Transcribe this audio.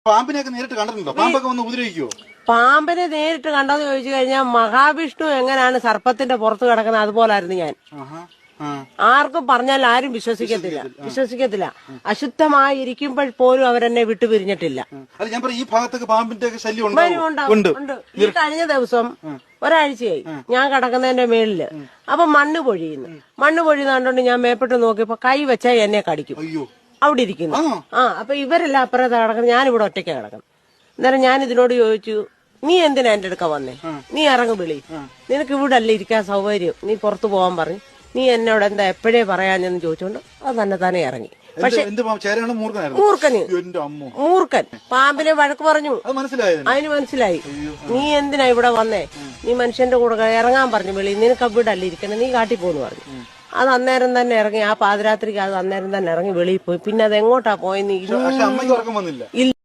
പാമ്പിനെയൊക്കെ നേരിട്ട് കണ്ടിട്ടുണ്ടോ? പാമ്പൊക്കെ വന്ന് ഉപദ്രവിക്കുവോ? പാമ്പിനെ നേരിട്ട് കണ്ടോന്ന് ചോദിച്ചു കഴിഞ്ഞാൽ മഹാവിഷ്ണു എങ്ങനെയാണ് സർപ്പത്തിന്റെ പുറത്ത് കിടക്കുന്നത് അതുപോലായിരുന്നു ഞാൻ. ആർക്കും പറഞ്ഞാൽ ആരും വിശ്വസിക്കത്തില്ല. അശുദ്ധമായിരിക്കുമ്പോൾ പോലും അവരെന്നെ വിട്ടുപിരിഞ്ഞിട്ടില്ല. ഞാൻ ഈ ഭാഗത്തൊക്കെ പാമ്പിന്റെ ശല്യം ഉണ്ട്. ഈ കഴിഞ്ഞ ദിവസം ഒരാഴ്ചയായി ഞാൻ കിടക്കുന്നതിന്റെ മേളില് അപ്പൊ മണ്ണ് പൊഴിയുന്ന കണ്ടോണ്ട് ഞാൻ മേപ്പെട്ട് നോക്കിയപ്പോ കൈ വെച്ചാൽ എന്നെ കടിക്കും. അവിടെ ഇരിക്കുന്നു. അപ്പൊ ഇവരെല്ലാം അപ്പുറത്ത് കിടക്കുന്നത്, ഞാനിവിടെ ഒറ്റയ്ക്ക് കിടക്കണം. അന്നേരം ഞാൻ ഇതിനോട് ചോദിച്ചു, നീ എന്തിനാ എന്റെ അടുക്ക വന്നേ? നീ ഇറങ്ങി വിളി, നിനക്ക് ഇവിടെ അല്ലേ ഇരിക്കാൻ സൗകര്യം, നീ പുറത്തു പോകാൻ പറഞ്ഞു. നീ എന്നോട് എന്താ എപ്പോഴേ പറയാഞ്ഞെന്ന് ചോദിച്ചോണ്ട് അത് തന്നെ ഇറങ്ങി. പക്ഷെ മൂർഖൻ പാമ്പിനെ വഴക്ക് പറഞ്ഞു. അതിന് മനസ്സിലായി നീ എന്തിനാ ഇവിടെ വന്നേ, നീ മനുഷ്യന്റെ കൂടെ ഇറങ്ങാൻ പറഞ്ഞു വിളി, നിനക്ക് ഇവിടെ അല്ലേ ഇരിക്കണേ, നീ കാട്ടിപ്പോന്ന് പറഞ്ഞു. അത് അന്നേരം തന്നെ ഇറങ്ങി. ആ പാതിരാത്രിക്ക് അത് അന്നേരം തന്നെ ഇറങ്ങി വെളിയിൽ പോയി. പിന്നെ അത് എങ്ങോട്ടാ പോയെന്ന് ഇല്ല.